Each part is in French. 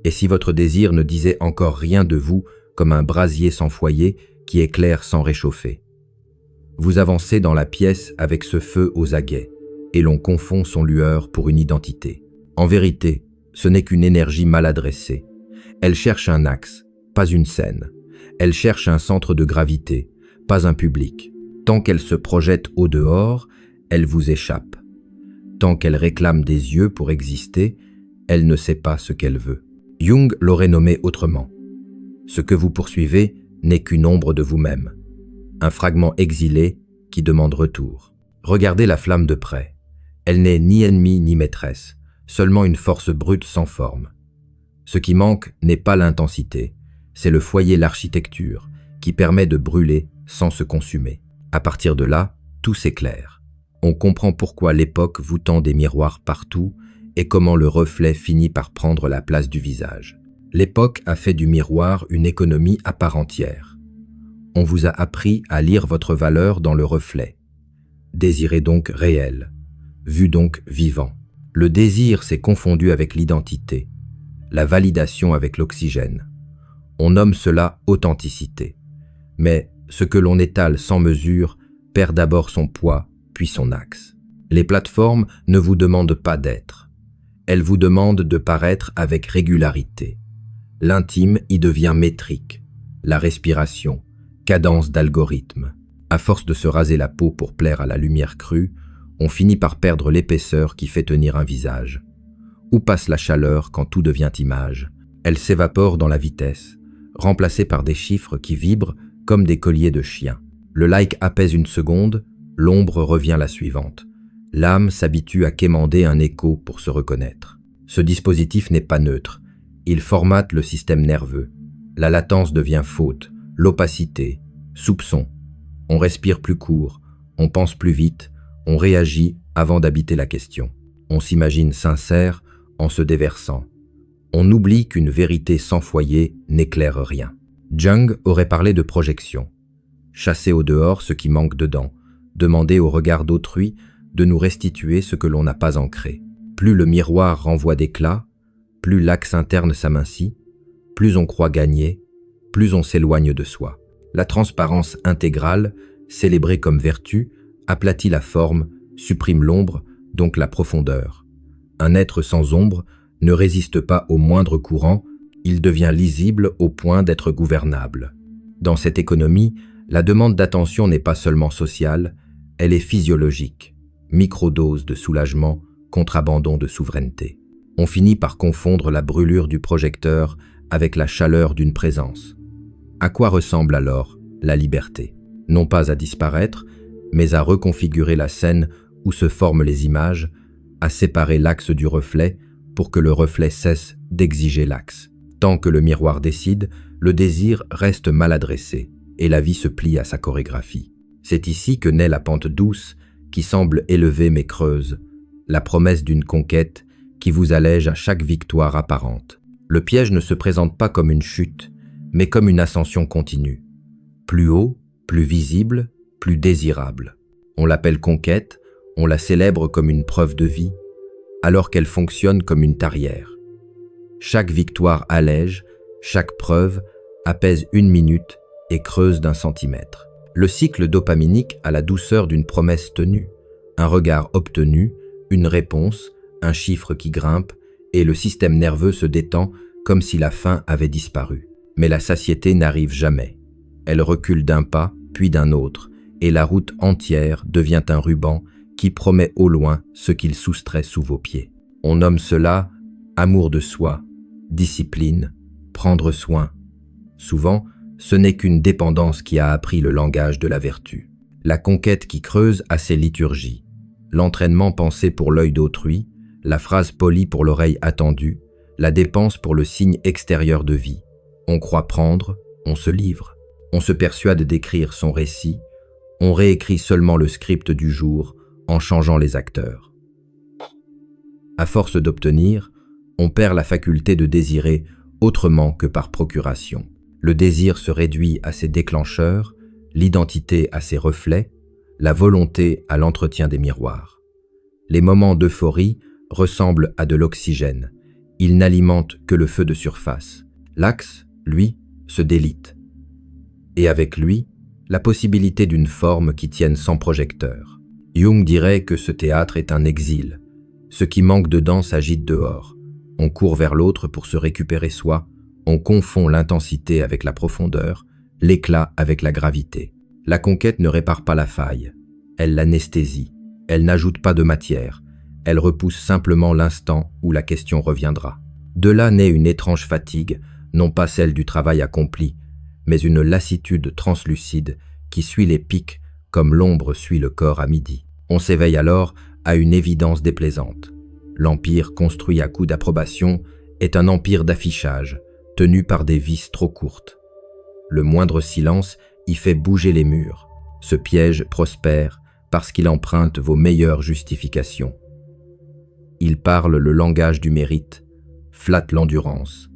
Et si votre désir ne disait encore rien de vous comme un brasier sans foyer qui éclaire sans réchauffer? Vous avancez dans la pièce avec ce feu aux aguets, et l'on confond son lueur pour une identité. En vérité, ce n'est qu'une énergie mal adressée. Elle cherche un axe, pas une scène. Elle cherche un centre de gravité, pas un public. Tant qu'elle se projette au dehors, elle vous échappe. Tant qu'elle réclame des yeux pour exister, elle ne sait pas ce qu'elle veut. Jung l'aurait nommé autrement. Ce que vous poursuivez n'est qu'une ombre de vous-même, un fragment exilé qui demande retour. Regardez la flamme de près. Elle n'est ni ennemie ni maîtresse, seulement une force brute sans forme. Ce qui manque n'est pas l'intensité, c'est le foyer, l'architecture, qui permet de brûler sans se consumer. À partir de là, tout s'éclaire. On comprend pourquoi l'époque vous tend des miroirs partout et comment le reflet finit par prendre la place du visage. L'époque a fait du miroir une économie à part entière. On vous a appris à lire votre valeur dans le reflet. Désirez donc réel, vu donc vivant. Le désir s'est confondu avec l'identité, la validation avec l'oxygène. On nomme cela authenticité. Mais ce que l'on étale sans mesure perd d'abord son poids, puis son axe. Les plateformes ne vous demandent pas d'être. Elles vous demandent de paraître avec régularité. L'intime y devient métrique, la respiration, cadence d'algorithme. À force de se raser la peau pour plaire à la lumière crue, on finit par perdre l'épaisseur qui fait tenir un visage. Où passe la chaleur quand tout devient image? Elle s'évapore dans la vitesse, remplacée par des chiffres qui vibrent comme des colliers de chiens. Le like apaise une seconde, l'ombre revient la suivante. L'âme s'habitue à quémander un écho pour se reconnaître. Ce dispositif n'est pas neutre. Il formate le système nerveux. La latence devient faute, l'opacité, soupçon. On respire plus court, on pense plus vite, on réagit avant d'habiter la question. On s'imagine sincère en se déversant. On oublie qu'une vérité sans foyer n'éclaire rien. Jung aurait parlé de projection. Chasser au dehors ce qui manque dedans, demander au regard d'autrui de nous restituer ce que l'on n'a pas ancré. Plus le miroir renvoie d'éclat, plus l'axe interne s'amincit, plus on croit gagner, plus on s'éloigne de soi. La transparence intégrale, célébrée comme vertu, aplatit la forme, supprime l'ombre, donc la profondeur. Un être sans ombre ne résiste pas au moindre courant, il devient lisible au point d'être gouvernable. Dans cette économie, la demande d'attention n'est pas seulement sociale, elle est physiologique. Microdose de soulagement contre abandon de souveraineté. On finit par confondre la brûlure du projecteur avec la chaleur d'une présence. À quoi ressemble alors la liberté? Non pas à disparaître, mais à reconfigurer la scène où se forment les images, à séparer l'axe du reflet pour que le reflet cesse d'exiger l'axe. Tant que le miroir décide, le désir reste mal adressé et la vie se plie à sa chorégraphie. C'est ici que naît la pente douce qui semble élevée mais creuse, la promesse d'une conquête qui vous allège à chaque victoire apparente. Le piège ne se présente pas comme une chute, mais comme une ascension continue. Plus haut, plus visible, plus désirable. On l'appelle conquête, on la célèbre comme une preuve de vie, alors qu'elle fonctionne comme une tarière. Chaque victoire allège, chaque preuve apaise une minute et creuse d'un centimètre. Le cycle dopaminique a la douceur d'une promesse tenue, un regard obtenu, une réponse, un chiffre qui grimpe, et le système nerveux se détend comme si la faim avait disparu. Mais la satiété n'arrive jamais. Elle recule d'un pas, puis d'un autre, et la route entière devient un ruban qui promet au loin ce qu'il soustrait sous vos pieds. On nomme cela amour de soi, discipline, prendre soin. Souvent, ce n'est qu'une dépendance qui a appris le langage de la vertu. La conquête qui creuse a ses liturgies. L'entraînement pensé pour l'œil d'autrui, la phrase polie pour l'oreille attendue, la dépense pour le signe extérieur de vie. On croit prendre, on se livre. On se persuade d'écrire son récit, on réécrit seulement le script du jour en changeant les acteurs. À force d'obtenir, on perd la faculté de désirer autrement que par procuration. Le désir se réduit à ses déclencheurs, l'identité à ses reflets, la volonté à l'entretien des miroirs. Les moments d'euphorie ressemblent à de l'oxygène. Il n'alimente que le feu de surface. L'axe, lui, se délite. Et avec lui, la possibilité d'une forme qui tienne sans projecteur. Jung dirait que ce théâtre est un exil. Ce qui manque dedans s'agite dehors. On court vers l'autre pour se récupérer soi, on confond l'intensité avec la profondeur, l'éclat avec la gravité. La conquête ne répare pas la faille, elle l'anesthésie, elle n'ajoute pas de matière, elle repousse simplement l'instant où la question reviendra. De là naît une étrange fatigue, non pas celle du travail accompli, mais une lassitude translucide qui suit les pics comme l'ombre suit le corps à midi. On s'éveille alors à une évidence déplaisante. L'empire construit à coups d'approbation est un empire d'affichage, tenu par des vis trop courtes. Le moindre silence y fait bouger les murs. Ce piège prospère parce qu'il emprunte vos meilleures justifications. Il parle le langage du mérite, flatte l'endurance,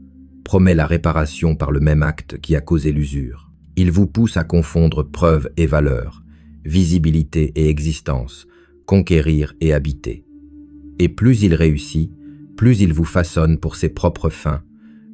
promet la réparation par le même acte qui a causé l'usure. Il vous pousse à confondre preuve et valeur, visibilité et existence, conquérir et habiter. Et plus il réussit, plus il vous façonne pour ses propres fins,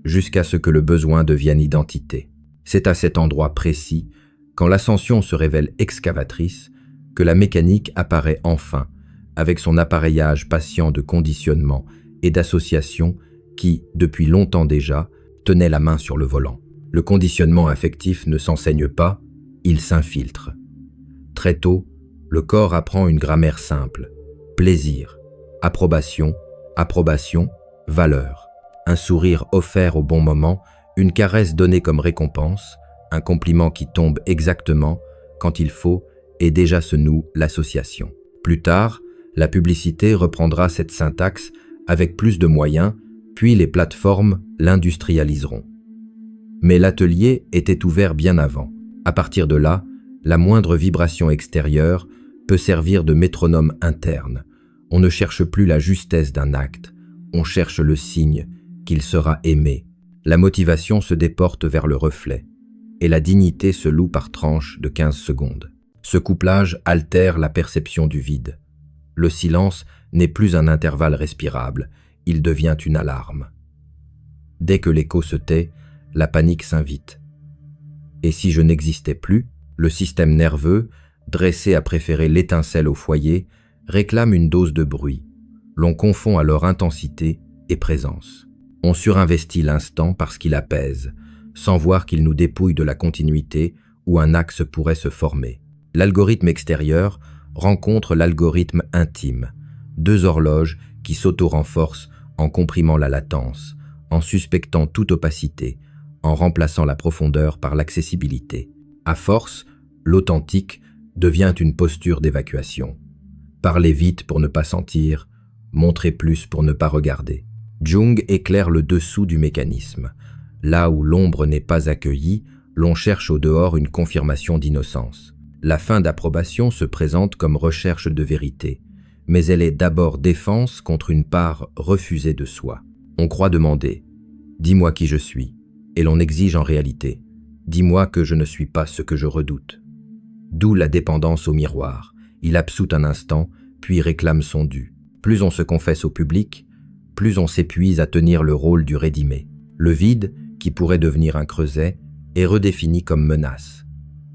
jusqu'à ce que le besoin devienne identité. C'est à cet endroit précis, quand l'ascension se révèle excavatrice, que la mécanique apparaît enfin, avec son appareillage patient de conditionnement et d'association qui, depuis longtemps déjà, tenait la main sur le volant. Le conditionnement affectif ne s'enseigne pas, il s'infiltre. Très tôt, le corps apprend une grammaire simple. Plaisir, approbation, approbation, valeur. Un sourire offert au bon moment, une caresse donnée comme récompense, un compliment qui tombe exactement quand il faut et déjà se noue l'association. Plus tard, la publicité reprendra cette syntaxe avec plus de moyens, puis les plateformes l'industrialiseront. Mais l'atelier était ouvert bien avant. À partir de là, la moindre vibration extérieure peut servir de métronome interne. On ne cherche plus la justesse d'un acte, on cherche le signe qu'il sera aimé. La motivation se déporte vers le reflet, et la dignité se loue par tranches de 15 secondes. Ce couplage altère la perception du vide. Le silence n'est plus un intervalle respirable, il devient une alarme. Dès que l'écho se tait, la panique s'invite. Et si je n'existais plus, le système nerveux, dressé à préférer l'étincelle au foyer, réclame une dose de bruit. L'on confond alors intensité et présence. On surinvestit l'instant parce qu'il apaise, sans voir qu'il nous dépouille de la continuité où un axe pourrait se former. L'algorithme extérieur rencontre l'algorithme intime, deux horloges qui s'auto-renforcent en comprimant la latence, en suspectant toute opacité, en remplaçant la profondeur par l'accessibilité. À force, l'authentique devient une posture d'évacuation. Parler vite pour ne pas sentir, montrer plus pour ne pas regarder. Jung éclaire le dessous du mécanisme. Là où l'ombre n'est pas accueillie, l'on cherche au dehors une confirmation d'innocence. La fin d'approbation se présente comme recherche de vérité, mais elle est d'abord défense contre une part refusée de soi. On croit demander « Dis-moi qui je suis » et l'on exige en réalité « Dis-moi que je ne suis pas ce que je redoute ». D'où la dépendance au miroir. Il absout un instant, puis réclame son dû. Plus on se confesse au public, plus on s'épuise à tenir le rôle du rédimé. Le vide, qui pourrait devenir un creuset, est redéfini comme menace.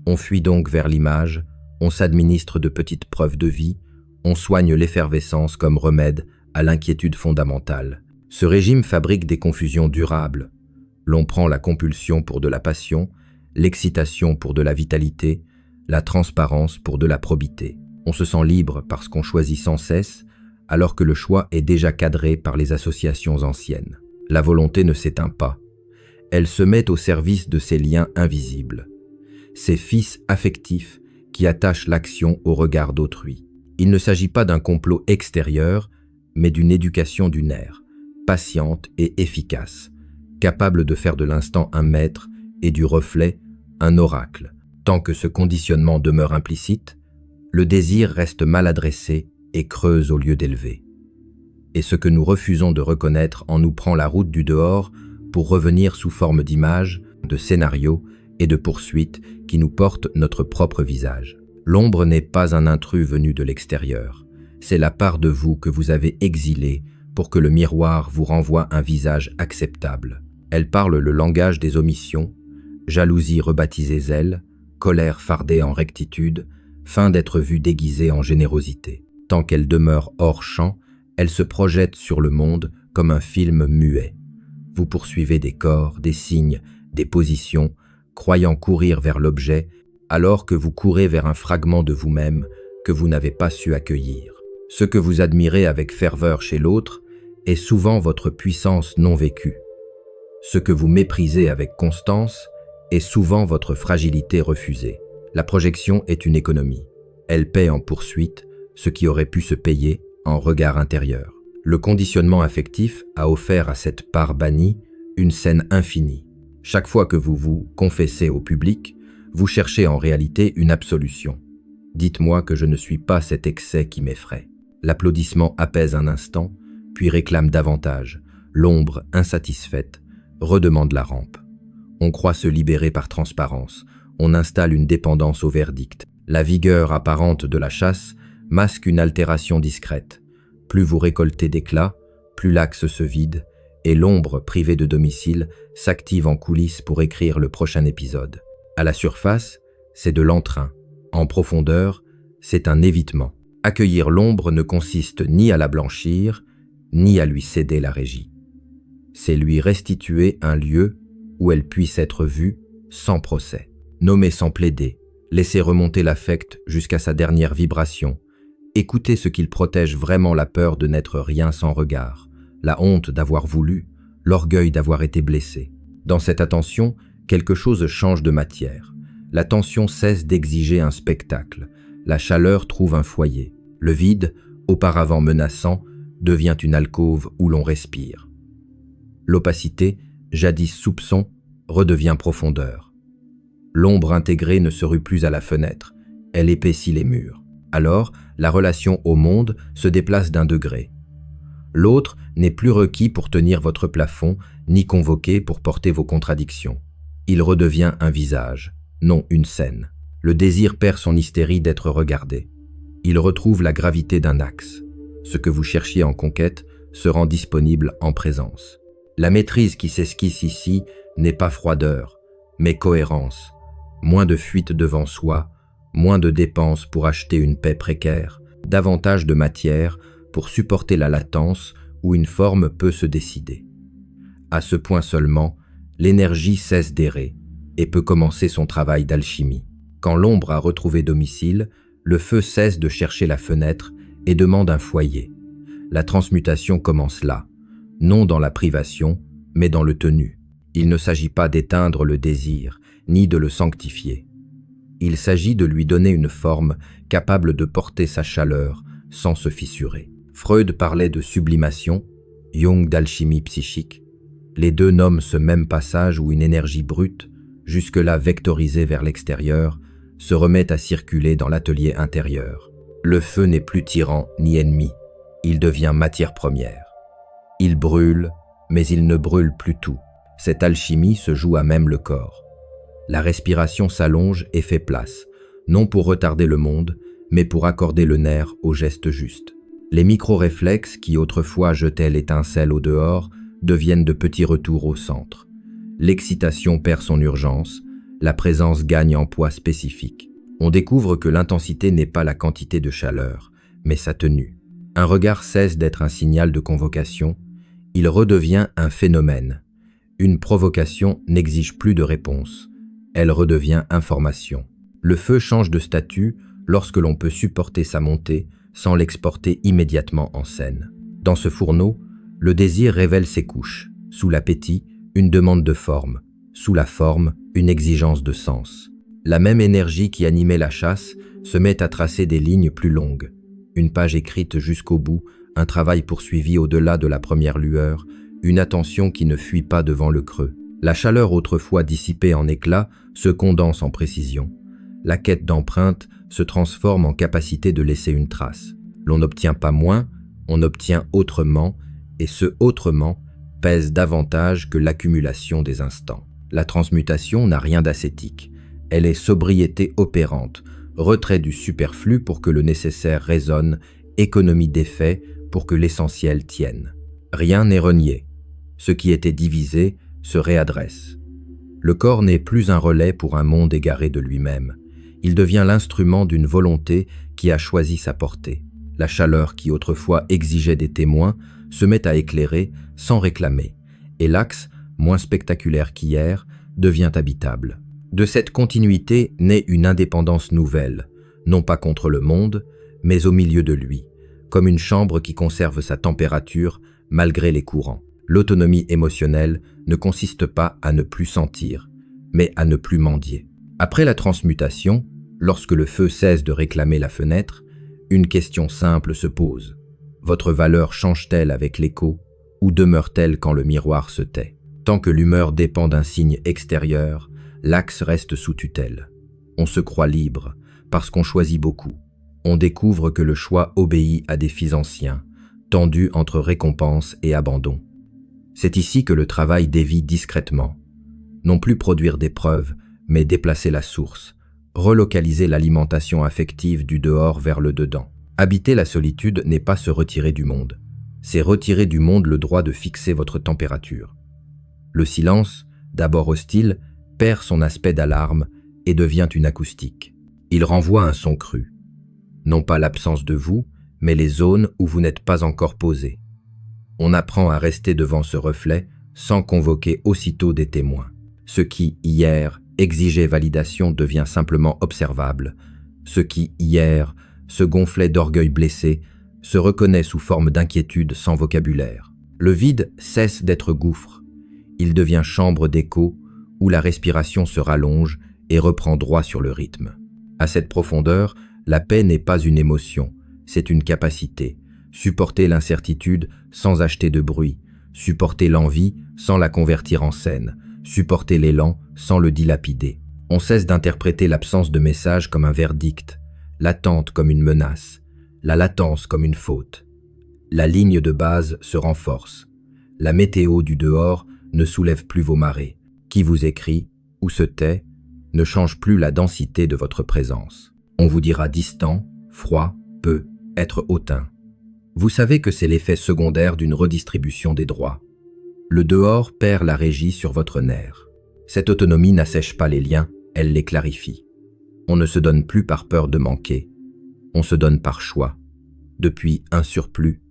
On fuit donc vers l'image, on s'administre de petites preuves de vie, on soigne l'effervescence comme remède à l'inquiétude fondamentale. Ce régime fabrique des confusions durables. L'on prend la compulsion pour de la passion, l'excitation pour de la vitalité, la transparence pour de la probité. On se sent libre parce qu'on choisit sans cesse, alors que le choix est déjà cadré par les associations anciennes. La volonté ne s'éteint pas. Elle se met au service de ces liens invisibles, ces fils affectifs qui attachent l'action au regard d'autrui. Il ne s'agit pas d'un complot extérieur, mais d'une éducation du nerf, patiente et efficace, capable de faire de l'instant un maître et du reflet un oracle. Tant que ce conditionnement demeure implicite, le désir reste mal adressé et creuse au lieu d'élever. Et ce que nous refusons de reconnaître en nous prend la route du dehors pour revenir sous forme d'images, de scénarios et de poursuites qui nous portent notre propre visage. L'ombre n'est pas un intrus venu de l'extérieur, c'est la part de vous que vous avez exilée pour que le miroir vous renvoie un visage acceptable. Elle parle le langage des omissions, jalousie rebaptisée zèle, colère fardée en rectitude, fin d'être vue déguisée en générosité. Tant qu'elle demeure hors champ, elle se projette sur le monde comme un film muet. Vous poursuivez des corps, des signes, des positions, croyant courir vers l'objet, alors que vous courez vers un fragment de vous-même que vous n'avez pas su accueillir. Ce que vous admirez avec ferveur chez l'autre est souvent votre puissance non vécue. Ce que vous méprisez avec constance est souvent votre fragilité refusée. La projection est une économie. Elle paie en poursuite ce qui aurait pu se payer en regard intérieur. Le conditionnement affectif a offert à cette part bannie une scène infinie. Chaque fois que vous vous confessez au public, vous cherchez en réalité une absolution. Dites-moi que je ne suis pas cet excès qui m'effraie. L'applaudissement apaise un instant, puis réclame davantage. L'ombre, insatisfaite, redemande la rampe. On croit se libérer par transparence. On installe une dépendance au verdict. La vigueur apparente de la chasse masque une altération discrète. Plus vous récoltez d'éclat, plus l'axe se vide, et l'ombre, privée de domicile, s'active en coulisses pour écrire le prochain épisode. À la surface, c'est de l'entrain. En profondeur, c'est un évitement. Accueillir l'ombre ne consiste ni à la blanchir, ni à lui céder la régie. C'est lui restituer un lieu où elle puisse être vue sans procès. Nommer sans plaider, laisser remonter l'affect jusqu'à sa dernière vibration, écouter ce qu'il protège vraiment, la peur de n'être rien sans regard, la honte d'avoir voulu, l'orgueil d'avoir été blessé. Dans cette attention, quelque chose change de matière. La tension cesse d'exiger un spectacle. La chaleur trouve un foyer. Le vide, auparavant menaçant, devient une alcôve où l'on respire. L'opacité, jadis soupçon, redevient profondeur. L'ombre intégrée ne se rue plus à la fenêtre, elle épaissit les murs. Alors, la relation au monde se déplace d'un degré. L'autre n'est plus requis pour tenir votre plafond, ni convoqué pour porter vos contradictions. Il redevient un visage, non une scène. Le désir perd son hystérie d'être regardé. Il retrouve la gravité d'un axe. Ce que vous cherchiez en conquête se rend disponible en présence. La maîtrise qui s'esquisse ici n'est pas froideur, mais cohérence. Moins de fuite devant soi, moins de dépenses pour acheter une paix précaire, davantage de matière pour supporter la latence où une forme peut se décider. À ce point seulement, l'énergie cesse d'errer et peut commencer son travail d'alchimie. Quand l'ombre a retrouvé domicile, le feu cesse de chercher la fenêtre et demande un foyer. La transmutation commence là, non dans la privation, mais dans le tenu. Il ne s'agit pas d'éteindre le désir, ni de le sanctifier. Il s'agit de lui donner une forme capable de porter sa chaleur sans se fissurer. Freud parlait de sublimation, Jung d'alchimie psychique. Les deux nomment ce même passage où une énergie brute, jusque-là vectorisée vers l'extérieur, se remet à circuler dans l'atelier intérieur. Le feu n'est plus tyran ni ennemi, il devient matière première. Il brûle, mais il ne brûle plus tout. Cette alchimie se joue à même le corps. La respiration s'allonge et fait place, non pour retarder le monde, mais pour accorder le nerf au geste juste. Les micro-réflexes qui autrefois jetaient l'étincelle au dehors deviennent de petits retours au centre. L'excitation perd son urgence, la présence gagne en poids spécifique. On découvre que l'intensité n'est pas la quantité de chaleur, mais sa tenue. Un regard cesse d'être un signal de convocation, il redevient un phénomène. Une provocation n'exige plus de réponse, elle redevient information. Le feu change de statut lorsque l'on peut supporter sa montée sans l'exporter immédiatement en scène. Dans ce fourneau, le désir révèle ses couches. Sous l'appétit, une demande de forme. Sous la forme, une exigence de sens. La même énergie qui animait la chasse se met à tracer des lignes plus longues. Une page écrite jusqu'au bout, un travail poursuivi au-delà de la première lueur, une attention qui ne fuit pas devant le creux. La chaleur autrefois dissipée en éclats se condense en précision. La quête d'empreinte se transforme en capacité de laisser une trace. L'on n'obtient pas moins, on obtient autrement, et ce autrement pèse davantage que l'accumulation des instants. La transmutation n'a rien d'ascétique. Elle est sobriété opérante, retrait du superflu pour que le nécessaire résonne, économie d'effet pour que l'essentiel tienne. Rien n'est renié. Ce qui était divisé se réadresse. Le corps n'est plus un relais pour un monde égaré de lui-même. Il devient l'instrument d'une volonté qui a choisi sa portée. La chaleur qui autrefois exigeait des témoins se met à éclairer sans réclamer, et l'axe, moins spectaculaire qu'hier, devient habitable. De cette continuité naît une indépendance nouvelle, non pas contre le monde, mais au milieu de lui, comme une chambre qui conserve sa température malgré les courants. L'autonomie émotionnelle ne consiste pas à ne plus sentir, mais à ne plus mendier. Après la transmutation, lorsque le feu cesse de réclamer la fenêtre, une question simple se pose. Votre valeur change-t-elle avec l'écho ou demeure-t-elle quand le miroir se tait? Tant que l'humeur dépend d'un signe extérieur, l'axe reste sous tutelle. On se croit libre parce qu'on choisit beaucoup. On découvre que le choix obéit à des fils anciens, tendus entre récompense et abandon. C'est ici que le travail dévie discrètement. Non plus produire des preuves, mais déplacer la source, relocaliser l'alimentation affective du dehors vers le dedans. Habiter la solitude n'est pas se retirer du monde, c'est retirer du monde le droit de fixer votre température. Le silence, d'abord hostile, perd son aspect d'alarme et devient une acoustique. Il renvoie un son cru. Non pas l'absence de vous, mais les zones où vous n'êtes pas encore posé. On apprend à rester devant ce reflet sans convoquer aussitôt des témoins. Ce qui, hier, exigeait validation devient simplement observable. Ce qui, hier, se gonflait d'orgueil blessé, se reconnaît sous forme d'inquiétude sans vocabulaire. Le vide cesse d'être gouffre. Il devient chambre d'écho où la respiration se rallonge et reprend droit sur le rythme. À cette profondeur, la paix n'est pas une émotion, c'est une capacité. Supporter l'incertitude sans acheter de bruit, supporter l'envie sans la convertir en scène, supporter l'élan sans le dilapider. On cesse d'interpréter l'absence de message comme un verdict, l'attente comme une menace, la latence comme une faute. La ligne de base se renforce. La météo du dehors ne soulève plus vos marées. Qui vous écrit ou se tait ne change plus la densité de votre présence. On vous dira distant, froid, peu, être hautain. Vous savez que c'est l'effet secondaire d'une redistribution des droits. Le dehors perd la régie sur votre nerf. Cette autonomie n'assèche pas les liens, elle les clarifie. On ne se donne plus par peur de manquer. On se donne par choix, depuis un surplus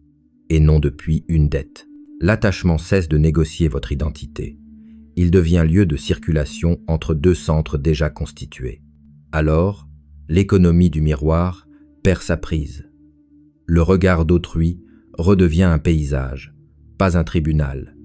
et non depuis une dette. L'attachement cesse de négocier votre identité. Il devient lieu de circulation entre deux centres déjà constitués. Alors, l'économie du miroir perd sa prise. Le regard d'autrui redevient un paysage, pas un tribunal.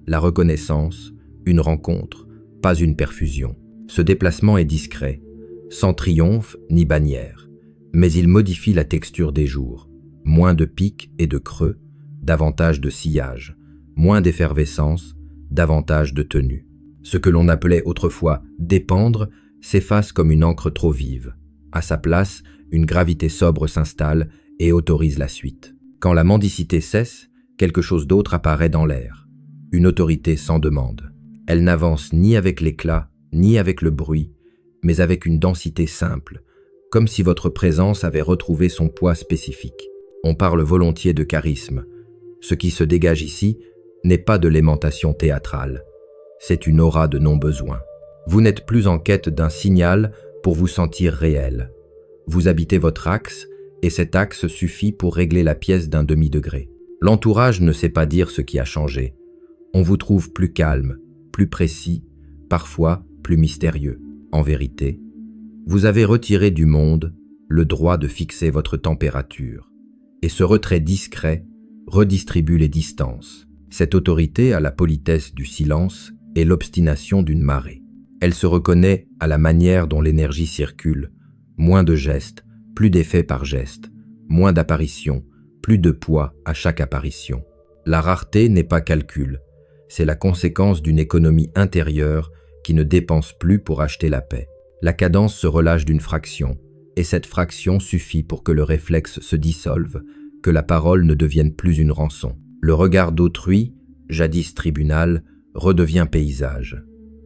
La reconnaissance, une rencontre, pas une perfusion. Ce déplacement est discret, sans triomphe ni bannière, mais il modifie la texture des jours. Moins de pics et de creux, davantage de sillage, moins d'effervescence, davantage de tenue. Ce que l'on appelait autrefois dépendre s'efface comme une encre trop vive. À sa place, une gravité sobre s'installe et autorise la suite. Quand la mendicité cesse, quelque chose d'autre apparaît dans l'air. Une autorité sans demande. Elle n'avance ni avec l'éclat, ni avec le bruit, mais avec une densité simple, comme si votre présence avait retrouvé son poids spécifique. On parle volontiers de charisme. Ce qui se dégage ici n'est pas de l'aimantation théâtrale. C'est une aura de non-besoin. Vous n'êtes plus en quête d'un signal pour vous sentir réel. Vous habitez votre axe, et cet axe suffit pour régler la pièce d'un demi-degré. L'entourage ne sait pas dire ce qui a changé. On vous trouve plus calme, plus précis, parfois plus mystérieux. En vérité, vous avez retiré du monde le droit de fixer votre température, et ce retrait discret redistribue les distances. Cette autorité a la politesse du silence et l'obstination d'une marée. Elle se reconnaît à la manière dont l'énergie circule, moins de gestes, plus d'effets par geste, moins d'apparitions, plus de poids à chaque apparition. La rareté n'est pas calcul, c'est la conséquence d'une économie intérieure qui ne dépense plus pour acheter la paix. La cadence se relâche d'une fraction, et cette fraction suffit pour que le réflexe se dissolve, que la parole ne devienne plus une rançon. Le regard d'autrui, jadis tribunal, redevient paysage.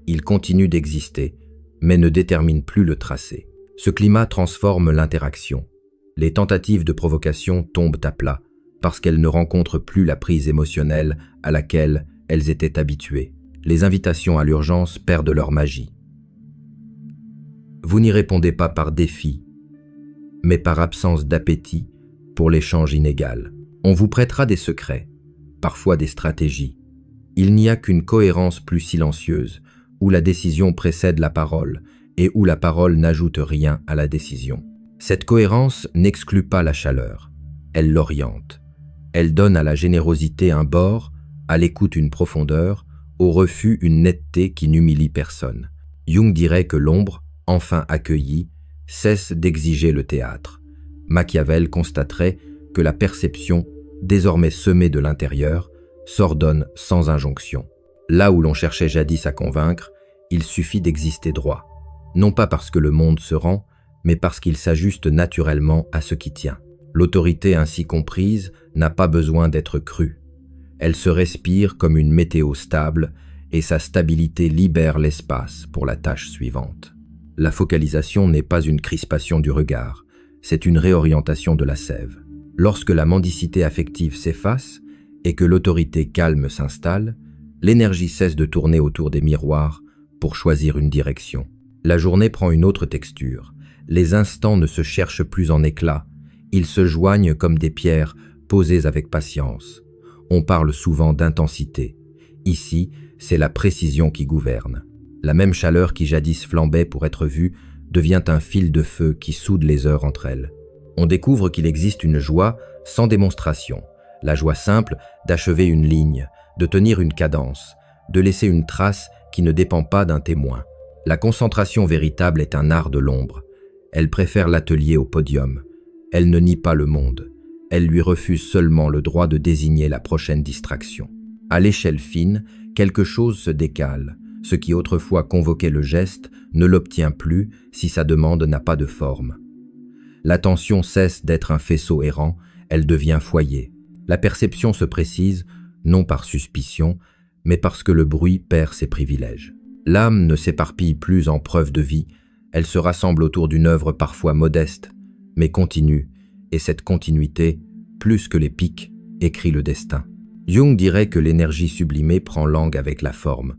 Il continue d'exister, mais ne détermine plus le tracé. Ce climat transforme l'interaction. Les tentatives de provocation tombent à plat, parce qu'elles ne rencontrent plus la prise émotionnelle à laquelle elles étaient habituées. Les invitations à l'urgence perdent leur magie. Vous n'y répondez pas par défi, mais par absence d'appétit pour l'échange inégal. On vous prêtera des secrets, parfois des stratégies. Il n'y a qu'une cohérence plus silencieuse, où la décision précède la parole et où la parole n'ajoute rien à la décision. Cette cohérence n'exclut pas la chaleur, elle l'oriente. Elle donne à la générosité un bord, à l'écoute une profondeur, au refus une netteté qui n'humilie personne. Jung dirait que l'ombre, enfin accueillie, cesse d'exiger le théâtre. Machiavel constaterait que la perception, désormais semée de l'intérieur, s'ordonne sans injonction. Là où l'on cherchait jadis à convaincre, il suffit d'exister droit. Non pas parce que le monde se rend, mais parce qu'il s'ajuste naturellement à ce qui tient. L'autorité ainsi comprise n'a pas besoin d'être crue. Elle se respire comme une météo stable et sa stabilité libère l'espace pour la tâche suivante. La focalisation n'est pas une crispation du regard, c'est une réorientation de la sève. Lorsque la mendicité affective s'efface et que l'autorité calme s'installe, l'énergie cesse de tourner autour des miroirs pour choisir une direction. La journée prend une autre texture. Les instants ne se cherchent plus en éclat, ils se joignent comme des pierres posées avec patience. On parle souvent d'intensité. Ici, c'est la précision qui gouverne. La même chaleur qui jadis flambait pour être vue devient un fil de feu qui soude les heures entre elles. On découvre qu'il existe une joie sans démonstration, la joie simple d'achever une ligne, de tenir une cadence, de laisser une trace qui ne dépend pas d'un témoin. La concentration véritable est un art de l'ombre. Elle préfère l'atelier au podium. Elle ne nie pas le monde. Elle lui refuse seulement le droit de désigner la prochaine distraction. À l'échelle fine, quelque chose se décale. Ce qui autrefois convoquait le geste ne l'obtient plus si sa demande n'a pas de forme. L'attention cesse d'être un faisceau errant, elle devient foyer. La perception se précise, non par suspicion, mais parce que le bruit perd ses privilèges. L'âme ne s'éparpille plus en preuve de vie, elle se rassemble autour d'une œuvre parfois modeste, mais continue, et cette continuité, plus que les pics, écrit le destin. Jung dirait que l'énergie sublimée prend langue avec la forme.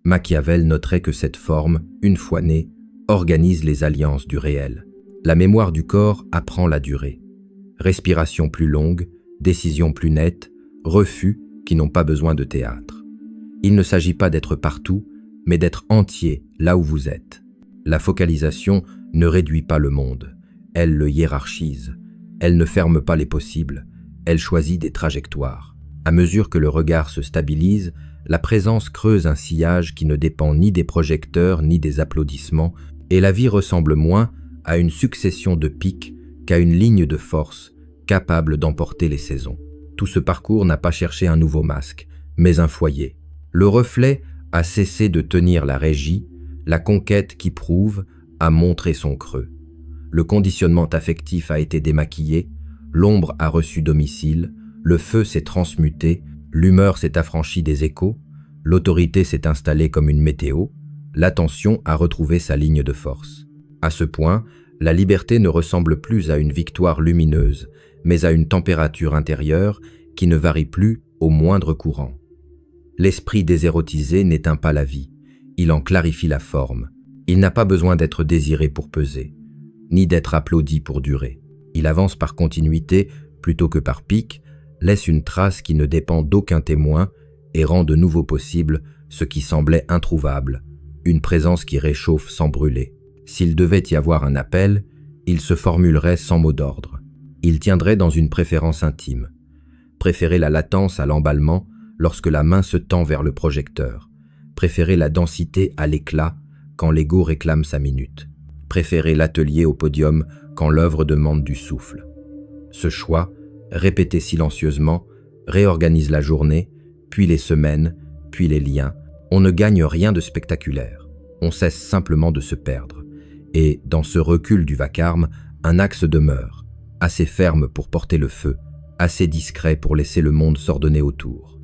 Machiavel noterait que cette forme, une fois née, organise les alliances du réel. La mémoire du corps apprend la durée. Respiration plus longue, décision plus nette, refus qui n'ont pas besoin de théâtre. Il ne s'agit pas d'être partout, mais d'être entier là où vous êtes. La focalisation ne réduit pas le monde, elle le hiérarchise. Elle ne ferme pas les possibles, elle choisit des trajectoires. À mesure que le regard se stabilise, la présence creuse un sillage qui ne dépend ni des projecteurs ni des applaudissements, et la vie ressemble moins à une succession de pics qu'à une ligne de force capable d'emporter les saisons. Tout ce parcours n'a pas cherché un nouveau masque, mais un foyer. Le reflet a cessé de tenir la régie, la conquête qui prouve a montré son creux. Le conditionnement affectif a été démaquillé, l'ombre a reçu domicile, le feu s'est transmuté, l'humeur s'est affranchie des échos, l'autorité s'est installée comme une météo, l'attention a retrouvé sa ligne de force. À ce point, la liberté ne ressemble plus à une victoire lumineuse, mais à une température intérieure qui ne varie plus au moindre courant. L'esprit désérotisé n'éteint pas la vie, il en clarifie la forme. Il n'a pas besoin d'être désiré pour peser, ni d'être applaudi pour durer. Il avance par continuité plutôt que par pic, laisse une trace qui ne dépend d'aucun témoin et rend de nouveau possible ce qui semblait introuvable, une présence qui réchauffe sans brûler. S'il devait y avoir un appel, il se formulerait sans mot d'ordre. Il tiendrait dans une préférence intime. Préférer la latence à l'emballement lorsque la main se tend vers le projecteur. Préférer la densité à l'éclat quand l'ego réclame sa minute. Préférer l'atelier au podium quand l'œuvre demande du souffle. Ce choix, répété silencieusement, réorganise la journée, puis les semaines, puis les liens. On ne gagne rien de spectaculaire. On cesse simplement de se perdre. Et, dans ce recul du vacarme, un axe demeure, assez ferme pour porter le feu, assez discret pour laisser le monde s'ordonner autour.